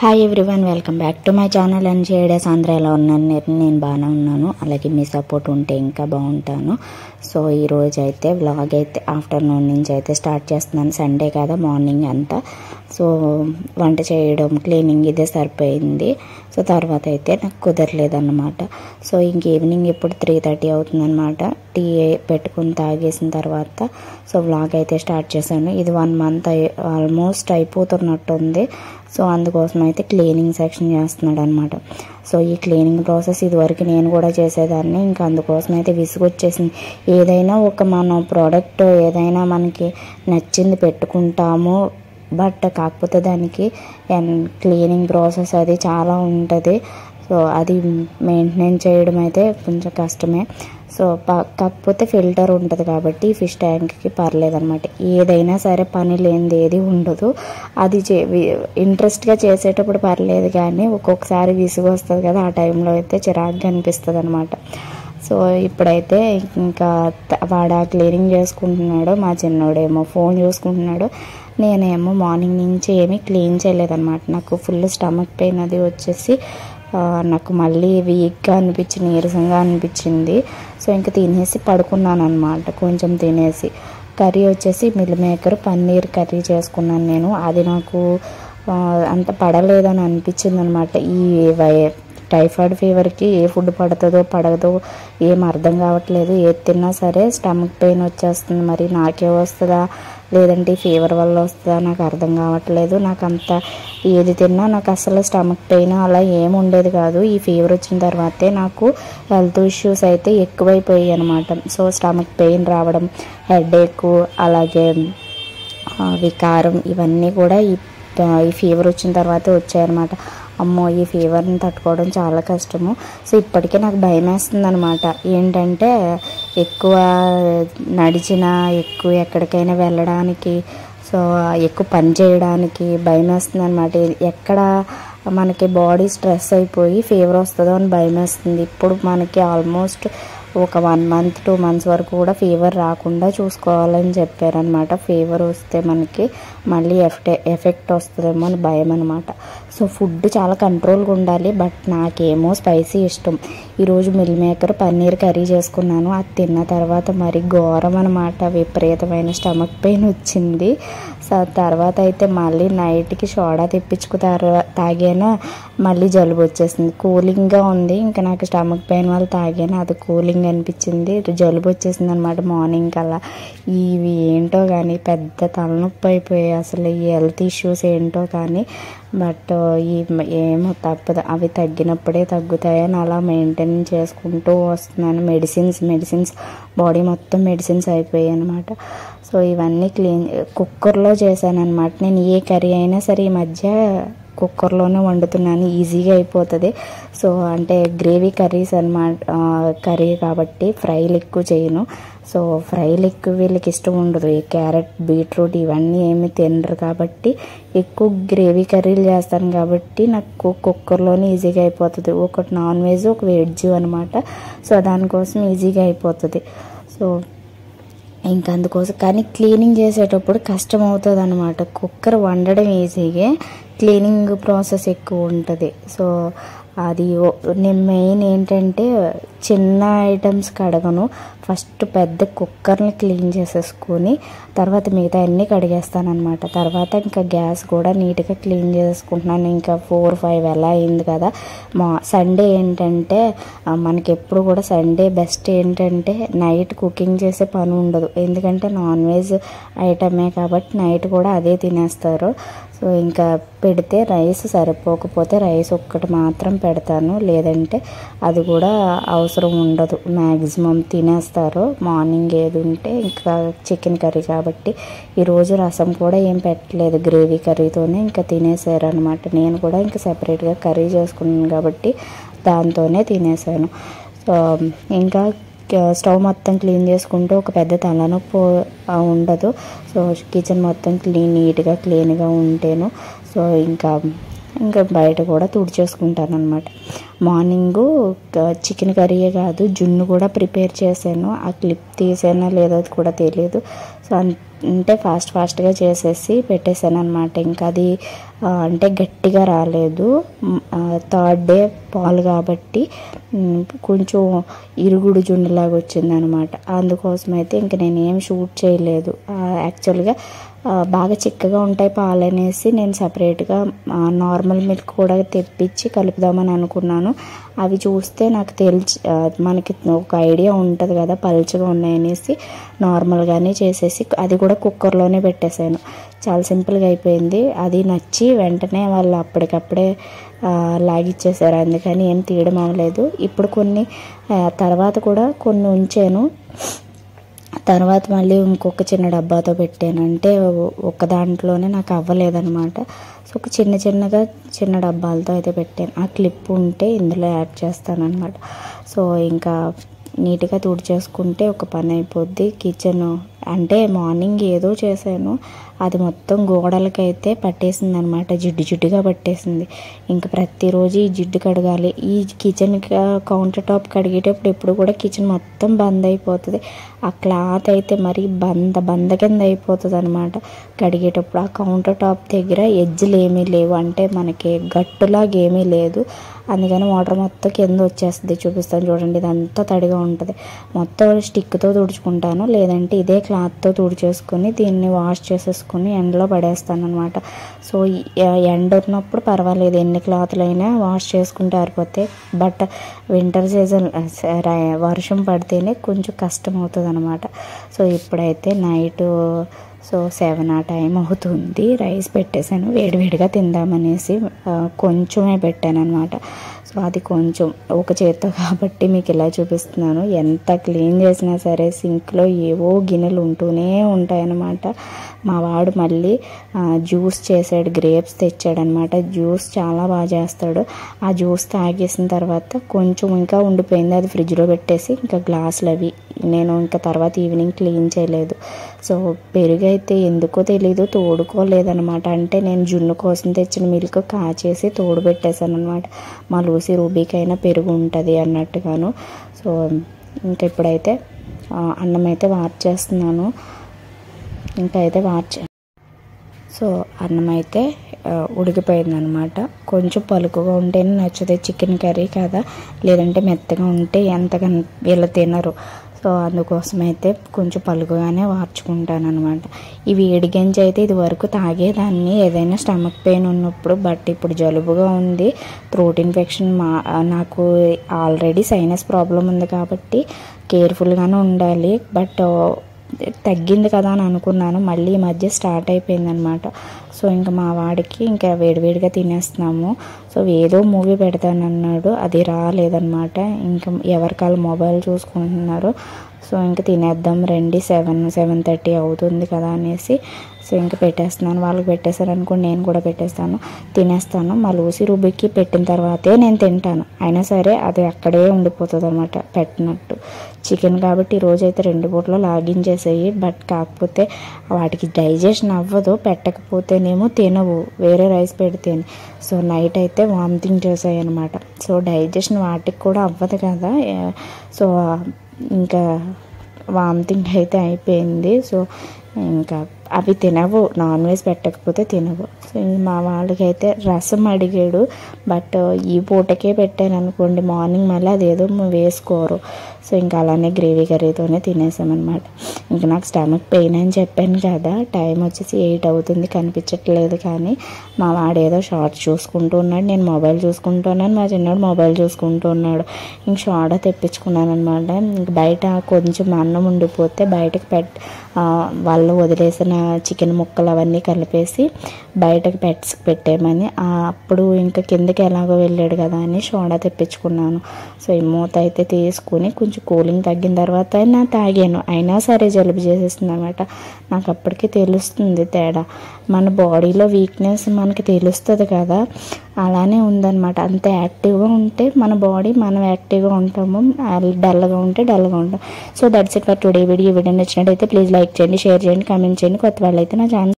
Hi everyone, welcome back to my channel. And షేడేస్ ఆంధ్ర ఎలా ఉన్నాను? నేను బాగానే ఉన్నాను. అలాగే మీ సపోర్ట్ ఉంటే ఇంకా బాగుంటాను. సో ఈరోజు అయితే వ్లాగ్ అయితే ఆఫ్టర్నూన్ నుంచి అయితే స్టార్ట్ చేస్తున్నాను. సండే కదా, మార్నింగ్ అంతా. సో వంట చేయడం, క్లీనింగ్ ఇదే సరిపోయింది. సో తర్వాత అయితే నాకు కుదరలేదన్నమాట. సో ఇంక ఈవినింగ్ ఇప్పుడు 3:30 అవుతుందన్నమాట. టీ పెట్టుకుని తాగేసిన తర్వాత సో వ్లాగ్ అయితే స్టార్ట్ చేశాను. ఇది 1 మంత్ ఆల్మోస్ట్ అయిపోతున్నట్టుంది. సో అందుకోసం అయితే క్లీనింగ్ సెక్షన్ చేస్తున్నాడు అనమాట. సో ఈ క్లీనింగ్ ప్రాసెస్ ఇదివరకు నేను కూడా చేసేదాన్ని. ఇంకా అందుకోసం అయితే విసుగొచ్చేసింది. ఏదైనా ఒక మనం ప్రోడక్ట్ ఏదైనా మనకి నచ్చింది పెట్టుకుంటాము, బట్ కాకపోతే దానికి క్లీనింగ్ ప్రాసెస్ అది చాలా ఉంటుంది. సో అది మెయింటైన్ చేయడం అయితే కొంచెం కష్టమే. సో కాకపోతే ఫిల్టర్ ఉంటుంది కాబట్టి ఫిష్ ట్యాంక్కి పర్లేదన్నమాట. ఏదైనా సరే పని లేనిది ఏది ఉండదు. అది ఇంట్రెస్ట్గా చేసేటప్పుడు పర్లేదు, కానీ ఒక్కొక్కసారి విసుగు వస్తుంది కదా, ఆ టైంలో అయితే చిరాకుగా అనిపిస్తుంది అనమాట. సో ఇప్పుడైతే ఇంకా వాడు క్లీనింగ్ చేసుకుంటున్నాడు, మా చిన్నోడేమో ఫోన్ చూసుకుంటున్నాడు. నేనేమో మార్నింగ్ నుంచి ఏమీ క్లీన్ చేయలేదన్నమాట. నాకు ఫుల్ స్టమక్ పెయిన్ అది వచ్చేసి నాకు మళ్ళీ వీక్గా నీరసంగా అనిపించింది. సో ఇంకా తినేసి పడుకున్నాను అనమాట. కొంచెం తినేసి కర్రీ వచ్చేసి మిల్ మేకర్ పన్నీర్ కర్రీ చేసుకున్నాను నేను. అది నాకు అంత పడలేదని అనిపించింది అనమాట. ఈ టైఫాయిడ్ ఫీవర్కి ఏ ఫుడ్ పడదో ఏం అర్థం కావట్లేదు. ఏది తిన్నా సరే స్టమక్ పెయిన్ వచ్చేస్తుంది. మరి నాకే వస్తుందా లేదంటే ఫీవర్ వల్ల వస్తుందా నాకు అర్థం కావట్లేదు. నాకు అంత ఏది తిన్నా నాకు అసలు స్టమక్ పెయిన్ అలా ఏమి ఉండేది కాదు. ఈ ఫీవర్ వచ్చిన తర్వాతే నాకు హెల్త్ ఇష్యూస్ అయితే ఎక్కువైపోయాయి అనమాట. సో స్టమక్ పెయిన్ రావడం, హెడేక్, అలాగే వికారం, ఇవన్నీ కూడా ఈ ఫీవర్ వచ్చిన తర్వాతే వచ్చాయన్నమాట. అమ్మో, ఈ ఫీవర్ని తట్టుకోవడం చాలా కష్టము. సో ఇప్పటికే నాకు భయం వేస్తుంది అనమాట. ఏంటంటే ఎక్కువ నడిచినా, ఎక్కువ ఎక్కడికైనా వెళ్ళడానికి, సో ఎక్కువ పని చేయడానికి భయం వేస్తుంది అనమాట. ఎక్కడ మనకి బాడీ స్ట్రెస్ అయిపోయి ఫీవర్ వస్తుందో అని భయం వేస్తుంది. ఇప్పుడు మనకి ఆల్మోస్ట్ ఒక 1 మంత్ 2 మంత్స్ వరకు కూడా ఫీవర్ రాకుండా చూసుకోవాలని చెప్పారనమాట. ఫీవర్ వస్తే మనకి మళ్ళీ ఎఫెక్ట్ వస్తుందేమో అని భయం అనమాట. సో ఫుడ్ చాలా కంట్రోల్గా ఉండాలి, బట్ నాకేమో స్పైసీ ఇష్టం. ఈరోజు మిల్ మేకర్ పన్నీర్ కర్రీ చేసుకున్నాను. అది తిన్న తర్వాత మరి ఘోరం అనమాట, విపరీతమైన స్టమక్ పెయిన్ వచ్చింది. సో తర్వాత అయితే మళ్ళీ నైట్కి సోడా తెప్పించుకు తాగాను. మళ్ళీ జలుబు వచ్చేసింది. కూలింగ్గా ఉంది, ఇంకా నాకు స్టమక్ పెయిన్ వల్ల తాగాను, అది కూలింగ్ అనిపించింది. జలుబు వచ్చేసింది అనమాట మార్నింగ్ కల్లా. ఇవి ఏంటో కానీ పెద్ద తలనొప్పి అయిపోయాయి అసలు. ఈ హెల్త్ ఇష్యూస్ ఏంటో కానీ, బట్ ఏమో తప్పదు, అవి తగ్గినప్పుడే తగ్గుతాయని అలా మెయింటైన్ చేసుకుంటూ వస్తున్నాను. మెడిసిన్స్ బాడీ మొత్తం మెడిసిన్స్ అయిపోయాయి అనమాట. సో ఇవన్నీ కుక్కర్లో చేశాను అనమాట. నేను ఏ కర్రీ అయినా సరే ఈ మధ్య కుక్కర్లోనే వండుతున్నాను, ఈజీగా అయిపోతుంది. సో అంటే గ్రేవీ కర్రీస్ అనమాట, కర్రీ కాబట్టి ఫ్రైలు ఎక్కువ చేయను. సో ఫ్రైలు ఎక్కువ వీళ్ళకి ఇష్టం ఉండదు. ఈ క్యారెట్, బీట్రూట్ ఇవన్నీ ఏమి తినరు కాబట్టి ఎక్కువ గ్రేవీ కర్రీలు చేస్తాను కాబట్టి నాకు కుక్కర్లోనే ఈజీగా అయిపోతుంది. ఒకటి నాన్ వెజ్, ఒక వెజ్ అనమాట. సో దానికోసం ఈజీగా అయిపోతుంది. సో ఇంకా అందుకోసం, కానీ క్లీనింగ్ చేసేటప్పుడు కష్టం అవుతుంది అనమాట. కుక్కర్ వండడం ఈజీగా, క్లీనింగ్ ప్రాసెస్ ఎక్కువ ఉంటుంది. సో అది నేను మెయిన్ ఏంటంటే చిన్న ఐటమ్స్ కడగను. ఫస్ట్ పెద్ద కుక్కర్ని క్లీన్ చేసేసుకొని తర్వాత మిగతా అన్నీ కడిగేస్తాను అనమాట. తర్వాత ఇంకా గ్యాస్ కూడా నీట్గా క్లీన్ చేసుకుంటున్నాను. ఇంకా 4-5 ఎలా అయింది కదా. సండే ఏంటంటే మనకి ఎప్పుడు కూడా సండే బెస్ట్ ఏంటంటే నైట్ కుకింగ్ చేసే పని ఉండదు. ఎందుకంటే నాన్ వెజ్ ఐటమే కాబట్టి నైట్ కూడా అదే తినేస్తారు. సో ఇంకా పెడితే రైస్ సరిపోకపోతే రైస్ ఒక్కటి మాత్రం పెడతాను, లేదంటే అది కూడా అవసరం ఉండదు. మ్యాక్సిమం తినేస్తారు. మార్నింగ్ ఏది ఉంటే ఇంకా చికెన్ కర్రీ కాబట్టి ఈరోజు రసం కూడా ఏం పెట్టలేదు, గ్రేవీ కర్రీతోనే ఇంకా తినేసారు అనమాట. నేను కూడా ఇంకా సెపరేట్గా కర్రీ చేసుకున్నాను కాబట్టి దాంతోనే తినేసాను. సో ఇంకా స్టవ్ మొత్తం క్లీన్ చేసుకుంటూ ఒక పెద్ద తలనొప్పి ఉండదు. సో కిచెన్ మొత్తం నీట్గా క్లీన్గా ఉంటేను. సో ఇంకా ఇంకా బయట కూడా తుడిచేసుకుంటాను అనమాట. మార్నింగు చికెన్ కర్రీయే కాదు జున్ను కూడా ప్రిపేర్ చేశాను. ఆ క్లిప్ తీసానో లేదో కూడా తెలియదు. సో అంటే ఫాస్ట్గా చేసేసి పెట్టేశాను అనమాట. ఇంకా అది అంటే గట్టిగా రాలేదు. థర్డ్ డే పాలు కాబట్టి కొంచెం ఇరుగుడు జున్నులాగా వచ్చిందనమాట. అందుకోసం అయితే ఇంక నేను ఏం షూట్ చేయలేదు. యాక్చువల్గా బాగా చిక్కగా ఉంటాయి పాలు అనేసి నేను సపరేట్గా నార్మల్ మిల్క్ కూడా తెప్పించి కలుపుదామని అనుకున్నాను. అవి చూస్తే నాకు మనకి ఒక ఐడియా ఉంటుంది కదా పల్చగా ఉన్నాయనేసి నార్మల్గానే చేసేసి అది కూడా కుక్కర్లోనే పెట్టేశాను. చాలా సింపుల్గా అయిపోయింది. అది నచ్చి వెంటనే వాళ్ళు అప్పటికప్పుడే లాగిచ్చేసారు. అందుకని ఏం తీయడం అవ్వలేదు. ఇప్పుడు తర్వాత కూడా కొన్ని ఉంచాను. తర్వాత మళ్ళీ ఇంకొక చిన్న డబ్బాతో పెట్టాను. అంటే ఒక దాంట్లోనే నాకు అవ్వలేదన్నమాట. సో ఒక చిన్న డబ్బాలతో అయితే పెట్టాను. ఆ క్లిప్ ఉంటే ఇందులో యాడ్ చేస్తాను అనమాట. సో ఇంకా నీట్గా తుడిచేసుకుంటే ఒక పని అయిపోద్ది. కిచెన్ అంటే మార్నింగ్ ఏదో చేశాను, అది మొత్తం గోడలకైతే పట్టేసింది అనమాట. జిడ్డుగా పట్టేసింది. ఇంకా ప్రతిరోజు ఈ జిడ్డు కడగాలి. ఈ కిచెన్ కౌంటర్ టాప్ కడిగేటప్పుడు ఎప్పుడు కూడా కిచెన్ మొత్తం బంద్ అయిపోతుంది. ఆ క్లాత్ అయితే మరి బంద కింద అయిపోతుంది అనమాట కడిగేటప్పుడు. ఆ కౌంటర్ టాప్ దగ్గర ఎడ్జ్లు ఏమీ లేవు, అంటే మనకి గట్టులాగా ఏమీ లేదు. అందుకని వాటర్ మొత్తం కింద వచ్చేస్తుంది. చూపిస్తాను చూడండి, ఇదంతా తడిగా ఉంటుంది. మొత్తం స్టిక్తో తుడుచుకుంటాను, లేదంటే ఇదే క్లాత్తో తుడిచేసుకొని దీన్ని వాష్ చేసేసుకొని ఎండలో పడేస్తాను అనమాట. సో ఎండ ఉన్నప్పుడు పర్వాలేదు, ఎన్ని క్లాత్లైనా వాష్ చేసుకుంటే ఆరిపోతాయి. బట్ వింటర్ సీజన్ వర్షం పడితేనే కొంచెం కష్టం అవుతుంది అనమాట. సో ఇప్పుడైతే నైట్ 7 ఆ టైం అవుతుంది. రైస్ పెట్టేశాను, వేడివేడిగా తిందామనేసి కొంచెమే పెట్టాను అనమాట. సో అది కొంచెం ఒక చేత్తో కాబట్టి మీకు ఇలా చూపిస్తున్నాను. ఎంత క్లీన్ చేసినా సరే సింక్లో ఏవో గిన్నెలు ఉంటూనే ఉంటాయన్నమాట. మా వాడు మళ్ళీ జ్యూస్ చేశాడు, గ్రేప్స్ తెచ్చాడనమాట. జ్యూస్ చాలా బాగా చేస్తాడు. ఆ జ్యూస్ తాగేసిన తర్వాత కొంచెం ఇంకా ఉండిపోయింది, అది ఫ్రిడ్జ్లో పెట్టేసి ఇంకా గ్లాసులు అవి నేను ఇంకా తర్వాత ఈవినింగ్ క్లీన్ చేయలేదు. సో పెరుగు అయితే ఎందుకో తెలీదు తోడుకోలేదనమాట. అంటే నేను జున్ను కోసం తెచ్చిన మిల్క్ కాచేసి తోడు పెట్టేశాను అనమాట. మా లూసి రూబీకైనా పెరుగు ఉంటుంది అన్నట్టుగాను. సో ఇంకా ఇప్పుడైతే అన్నం అయితే వార్చేస్తున్నాను. సో అన్నం అయితే ఉడికిపోయిందనమాట. కొంచెం పలుకుగా ఉంటేనే నచ్చుతుంది చికెన్ కర్రీ కదా, లేదంటే మెత్తగా ఉంటే ఎంతగా వీళ్ళు తినరు. సో అందుకోసం అయితే కొంచెం పలుకుగానే వార్చుకుంటాను అనమాట. ఈ వేడి గంజి అయితే ఇది వరకు తాగేదాన్ని ఏదైనా స్టమక్ పెయిన్ ఉన్నప్పుడు. బట్ ఇప్పుడు జలుబుగా ఉంది, థ్రోట్ ఇన్ఫెక్షన్, నాకు ఆల్రెడీ సైనస్ ప్రాబ్లం ఉంది కాబట్టి కేర్ఫుల్గానే ఉండాలి. బట్ తగ్గింది కదా అని అనుకున్నాను, మళ్ళీ ఈ మధ్య స్టార్ట్ అయిపోయిందనమాట. సో ఇంకా మా వాడికి ఇంకా వేడివేడిగా తినేస్తున్నాము. సో ఏదో మూవీ పెడతానన్నాడు, అది రాలేదన్నమాట. ఇంకా ఎవరికాళ్ళు మొబైల్ చూసుకుంటున్నారు. సో ఇంకా తినేద్దాం రండి, 7:30 అవుతుంది కదా అనేసి సో ఇంకా పెట్టేస్తున్నాను. వాళ్ళకి పెట్టేశారు అనుకోండి, నేను కూడా తినేస్తాను. మా లూసి రూబీకి పెట్టిన తర్వాతే నేను తింటాను. అయినా సరే అది అక్కడే ఉండిపోతుంది అనమాట పెట్టినట్టు. చికెన్ కాబట్టి ఈరోజైతే 2 పూటలు లాగించేసేయి. బట్ కాకపోతే వాటికి డైజెషన్ అవ్వదు, పెట్టకపోతేనేమో తినవు వేరే రైస్ పెడితేనే. సో నైట్ అయితే వామిటింగ్ చేసాయి అనమాట. సో డైజెషన్ వాటికి కూడా అవ్వదు కదా. సో ఇంకా వామిటింగ్ అయితే అయిపోయింది. సో ఇంకా అవి తినవు, నాన్ వెజ్ పెట్టకపోతే తినవు. సో మా వాళ్ళకైతే రసం అడిగాడు, బట్ ఈ పూటకే పెట్టాను అనుకోండి, మార్నింగ్ మళ్ళీ అదేదో వేసుకోరు. సో ఇంకా అలానే గ్రేవీ కర్రీతోనే తినేసామన్నమాట. ఇంకా నాకు స్టమక్ పెయిన్ అని చెప్పాను కదా, టైం వచ్చేసి 8 అవుతుంది, కనిపించట్లేదు. కానీ మా వాడు ఏదో షార్ట్స్ చూసుకుంటూ ఉన్నాడు, నేను మొబైల్ చూసుకుంటున్నాను, మా చిన్నోడు మొబైల్ చూసుకుంటూ ఉన్నాడు. ఇంక షార్ట్ తెప్పించుకున్నాను అనమాట. ఇంక బయట కొంచెం అన్నం ఉండిపోతే బయటకు వాళ్ళు వదిలేసిన చికెన్ ముక్కలు అవన్నీ కలిపేసి బయటకు పెట్టేమని, అప్పుడు ఇంకా కిందకి ఎలాగో వెళ్ళాడు కదా అని సోడా తెప్పించుకున్నాను. సో ఈ మూత అయితే తీసుకుని కొంచెం కూలింగ్ తగ్గిన తర్వాత అయినా తాగాను. అయినా సరే జలుబు చేసేస్తుంది అనమాట. నాకు అప్పటికి తెలుస్తుంది తేడా, మన బాడీలో వీక్నెస్ మనకి తెలుస్తుంది కదా, అలానే ఉందన్నమాట. అంత యాక్టివ్గా ఉంటే మన బాడీ, మనం యాక్టివ్గా ఉంటాము, డల్గా ఉంటే డల్గా ఉంటాం. So that's it for today video. నచ్చినట్టయితే ప్లీజ్ లైక్ చేయండి, షేర్ చేయండి, కామెంట్ చేయండి. కొత్త వాళ్ళైతే నా ఛానల్